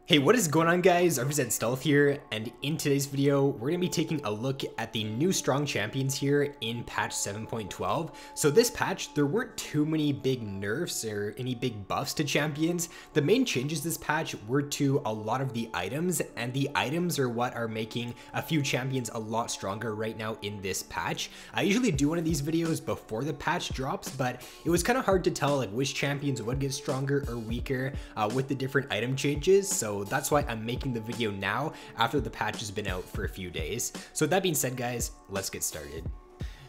Hey, what is going on guys? RvzStealth here, and in today's video, we're going to be taking a look at the new strong champions here in patch 7.12. So this patch, there weren't too many big nerfs or any big buffs to champions. The main changes this patch were to a lot of the items, and the items are what are making a few champions a lot stronger right now in this patch. I usually do one of these videos before the patch drops, but it was kind of hard to tell like which champions would get stronger or weaker with the different item changes. So that's why I'm making the video now after the patch has been out for a few days. So with that being said guys, let's get started.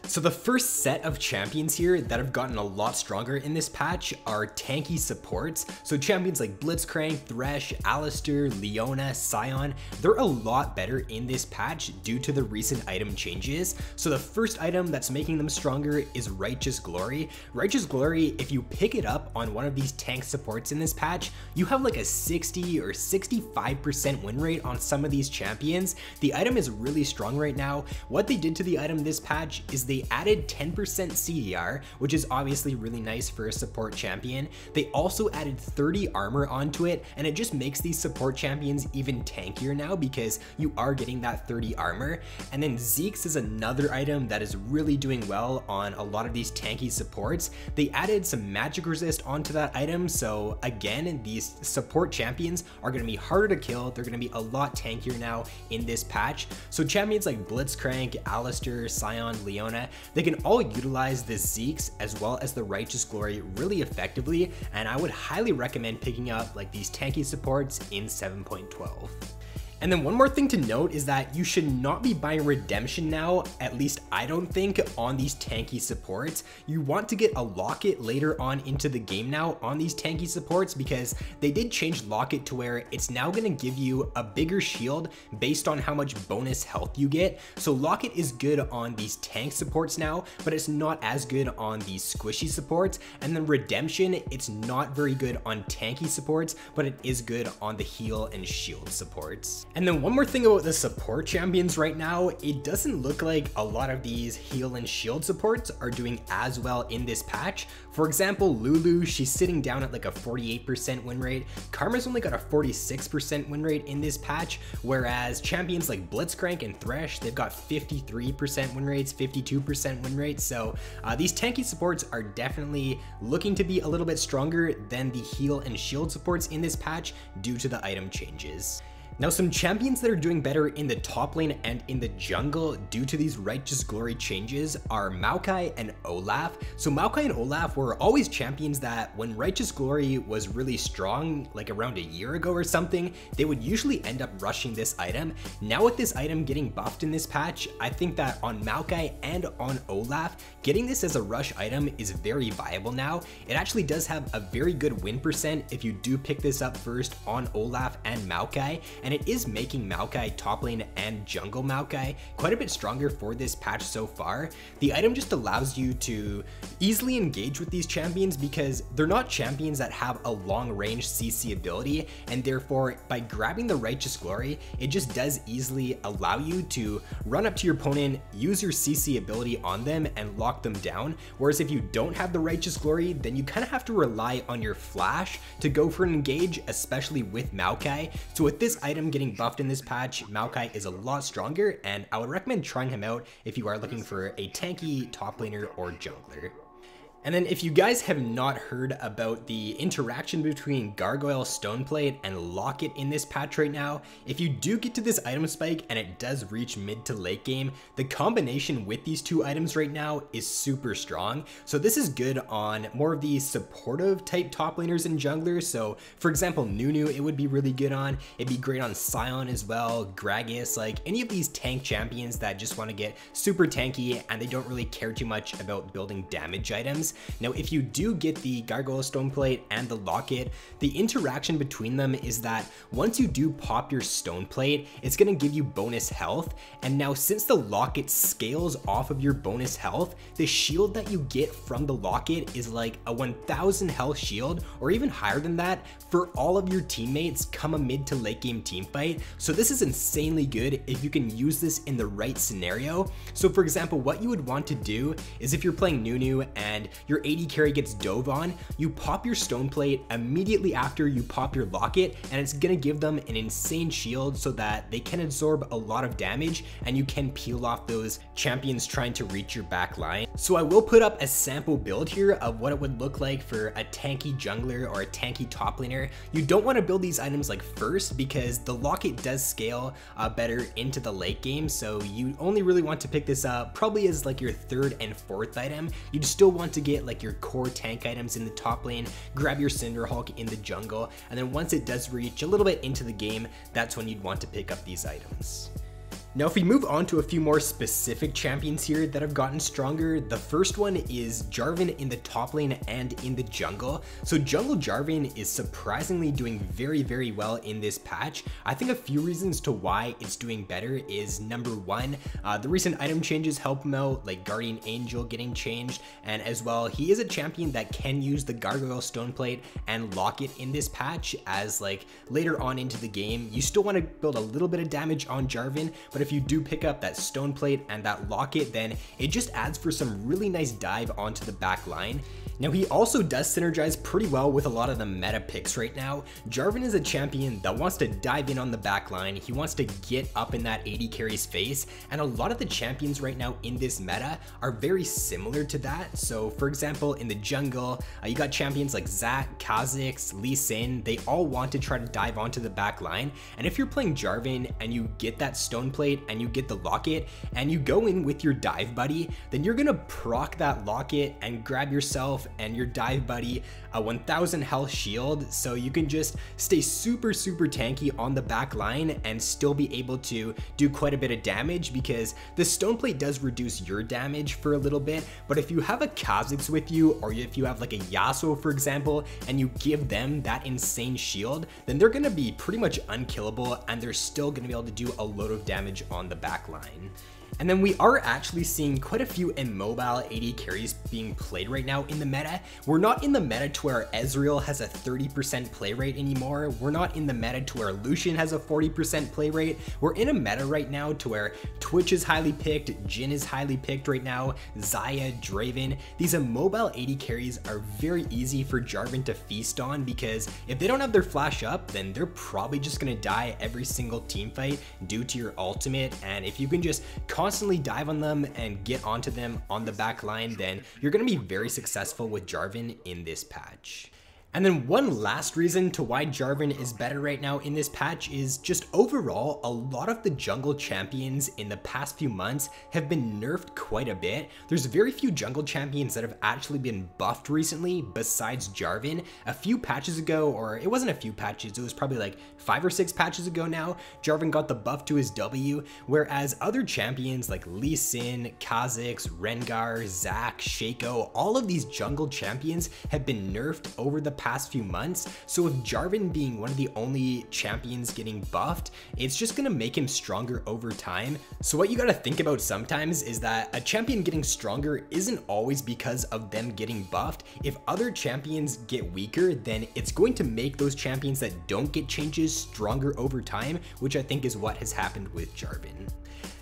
So the first set of champions here that have gotten a lot stronger in this patch are tanky supports. So champions like Blitzcrank, Thresh, Alistar, Leona, Sion, they're a lot better in this patch due to the recent item changes. So the first item that's making them stronger is Righteous Glory. Righteous Glory, if you pick it up on one of these tank supports in this patch, you have like a 60 or 65% win rate on some of these champions. The item is really strong right now. What they did to the item this patch is they added 10% CDR, which is obviously really nice for a support champion. They also added 30 armor onto it, and it just makes these support champions even tankier now because you are getting that 30 armor. And then Zeke's is another item that is really doing well on a lot of these tanky supports. They added some magic resist onto that item, so again, these support champions are going to be harder to kill. They're going to be a lot tankier now in this patch. So champions like Blitzcrank, Alistar, Sion, Leona, they can all utilize the Zeke's as well as the Righteous Glory really effectively, and I would highly recommend picking up like these tanky supports in 7.12. And then one more thing to note is that you should not be buying redemption now, at least I don't think, on these tanky supports. You want to get a locket later on into the game now on these tanky supports because they did change locket to where it's now going to give you a bigger shield based on how much bonus health you get. So locket is good on these tank supports now, but it's not as good on these squishy supports. And then redemption, it's not very good on tanky supports, but it is good on the heal and shield supports. And then one more thing about the support champions right now, it doesn't look like a lot of these heal and shield supports are doing as well in this patch. For example, Lulu, she's sitting down at like a 48% win rate. Karma's only got a 46% win rate in this patch, whereas champions like Blitzcrank and Thresh, they've got 53% win rates, 52% win rates. So these tanky supports are definitely looking to be a little bit stronger than the heal and shield supports in this patch due to the item changes. Now some champions that are doing better in the top lane and in the jungle due to these Righteous Glory changes are Maokai and Olaf. So Maokai and Olaf were always champions that when Righteous Glory was really strong, like around a year ago or something, they would usually end up rushing this item. Now with this item getting buffed in this patch, I think that on Maokai and on Olaf, getting this as a rush item is very viable now. It actually does have a very good win percent if you do pick this up first on Olaf and Maokai. And it is making Maokai top lane and jungle Maokai quite a bit stronger for this patch so far. The item just allows you to easily engage with these champions because they're not champions that have a long range CC ability, and therefore by grabbing the Righteous Glory, it just does easily allow you to run up to your opponent, use your CC ability on them and lock them down. Whereas if you don't have the Righteous Glory, then you kind of have to rely on your flash to go for an engage, especially with Maokai. So with this item getting buffed in this patch, Maokai is a lot stronger, and I would recommend trying him out if you are looking for a tanky top laner or jungler. And then if you guys have not heard about the interaction between Gargoyle, Stoneplate, and Locket in this patch right now, if you do get to this item spike and it does reach mid to late game, the combination with these two items right now is super strong. So this is good on more of the supportive type top laners and junglers. So for example, Nunu, it would be really good on. It'd be great on Sion as well, Gragas, like any of these tank champions that just want to get super tanky and they don't really care too much about building damage items. Now, if you do get the Gargoyle Stoneplate and the Locket, the interaction between them is that once you do pop your Stoneplate, it's going to give you bonus health. And now since the Locket scales off of your bonus health, the shield that you get from the Locket is like a 1000 health shield or even higher than that for all of your teammates come a mid to late game team fight. So this is insanely good if you can use this in the right scenario. So for example, what you would want to do is if you're playing Nunu and your AD carry gets dove on, you pop your stone plate immediately after you pop your locket, and it's gonna give them an insane shield so that they can absorb a lot of damage and you can peel off those champions trying to reach your back line. So I will put up a sample build here of what it would look like for a tanky jungler or a tanky top laner. You don't want to build these items like first because the locket does scale better into the late game, so you only really want to pick this up probably as like your third and fourth item. You'd still want to get like your core tank items in the top lane, grab your Cinderhulk in the jungle, and then once it does reach a little bit into the game, that's when you'd want to pick up these items. Now, if we move on to a few more specific champions here that have gotten stronger, the first one is Jarvan in the top lane and in the jungle. So jungle Jarvan is surprisingly doing very, very well in this patch. I think a few reasons to why it's doing better is number one, the recent item changes help him out, like Guardian Angel getting changed, and as well, he is a champion that can use the Gargoyle Stone Plate and Locket in this patch, as like later on into the game, you still want to build a little bit of damage on Jarvan, but if you do pick up that stone plate and that locket, then it just adds for some really nice dive onto the back line. Now, he also does synergize pretty well with a lot of the meta picks right now. Jarvan is a champion that wants to dive in on the back line. He wants to get up in that AD carry's face, and a lot of the champions right now in this meta are very similar to that. So for example, in the jungle, you got champions like Zac, Kha'Zix, Lee Sin. They all want to try to dive onto the back line, and if you're playing Jarvan and you get that stone plate and you get the locket and you go in with your dive buddy, then you're gonna proc that locket and grab yourself and your dive buddy a 1000 health shield, so you can just stay super tanky on the back line and still be able to do quite a bit of damage, because the stone plate does reduce your damage for a little bit, but if you have a Kha'Zix with you, or if you have like a Yasuo for example, and you give them that insane shield, then they're gonna be pretty much unkillable and they're still gonna be able to do a load of damage on the back line. And then we are actually seeing quite a few immobile AD carries being played right now in the meta. We're not in the meta to where Ezreal has a 30% play rate anymore. We're not in the meta to where Lucian has a 40% play rate. We're in a meta right now to where Twitch is highly picked, Jhin is highly picked right now, Xayah, Draven. These immobile AD carries are very easy for Jarvan to feast on, because if they don't have their flash up, then they're probably just gonna die every single team fight due to your ultimate. And if you can just constantly dive on them and get onto them on the back line, then you're going to be very successful with Jarvan in this patch. And then one last reason to why Jarvan is better right now in this patch is just overall, a lot of the jungle champions in the past few months have been nerfed quite a bit. There's very few jungle champions that have actually been buffed recently besides Jarvan. A few patches ago, or it wasn't a few patches, it was probably like 5 or 6 patches ago now, Jarvan got the buff to his W, whereas other champions like Lee Sin, Kha'Zix, Rengar, Zac, Shaco, all of these jungle champions have been nerfed over the past few months. So with Jarvan being one of the only champions getting buffed, it's just gonna make him stronger over time. So what you gotta think about sometimes is that a champion getting stronger isn't always because of them getting buffed. If other champions get weaker, then it's going to make those champions that don't get changes stronger over time, which I think is what has happened with Jarvan.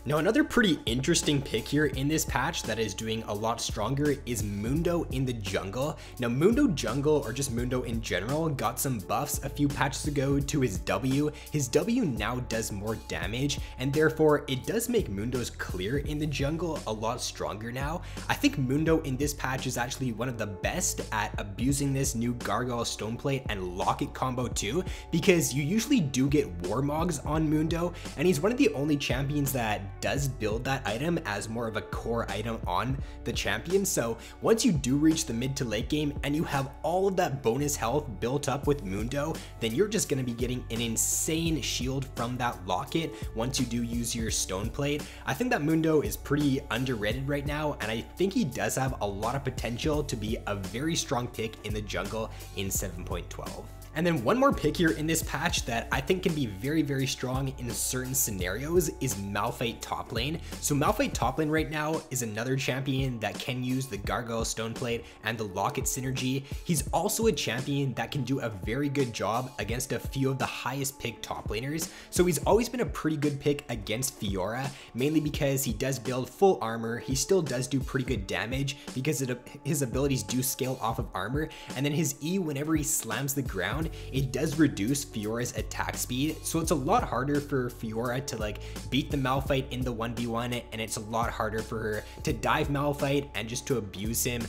Now, another pretty interesting pick here in this patch that is doing a lot stronger is Mundo in the jungle. Now, Mundo jungle, or just Mundo in general, got some buffs a few patches ago to his W. His W now does more damage, and therefore it does make Mundo's clear in the jungle a lot stronger now. I think Mundo in this patch is actually one of the best at abusing this new Gargoyle Stone Plate and Locket combo too, because you usually do get Warmogs on Mundo, and he's one of the only champions that does build that item as more of a core item on the champion. So once you do reach the mid to late game and you have all of that bonus health built up with Mundo, then you're just going to be getting an insane shield from that locket once you do use your stone plate. I think that Mundo is pretty underrated right now, and I think he does have a lot of potential to be a very strong pick in the jungle in 7.12. And then one more pick here in this patch that I think can be very, very strong in certain scenarios is Malphite top lane. So Malphite top lane right now is another champion that can use the Gargoyle Stoneplate and the Locket synergy. He's also a champion that can do a very good job against a few of the highest picked top laners. So he's always been a pretty good pick against Fiora, mainly because he does build full armor. He still does do pretty good damage because his abilities do scale off of armor. And then his E, whenever he slams the ground, it does reduce Fiora's attack speed, so it's a lot harder for Fiora to like beat the Malphite in the 1v1, and it's a lot harder for her to dive Malphite and just to abuse him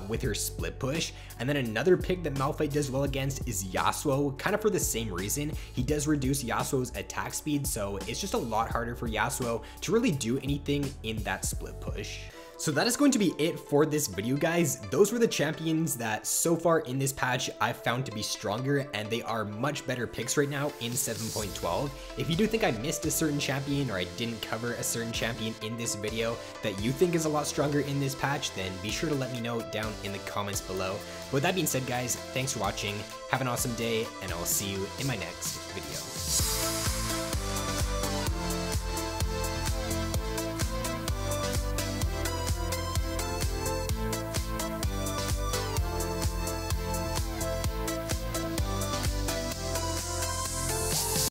with her split push. And then another pick that Malphite does well against is Yasuo, kind of for the same reason. He does reduce Yasuo's attack speed, so it's just a lot harder for Yasuo to really do anything in that split push. So that is going to be it for this video, guys. Those were the champions that so far in this patch I've found to be stronger, and they are much better picks right now in 7.12. If you do think I missed a certain champion or I didn't cover a certain champion in this video that you think is a lot stronger in this patch, then be sure to let me know down in the comments below. But with that being said, guys, thanks for watching, have an awesome day, and I'll see you in my next video.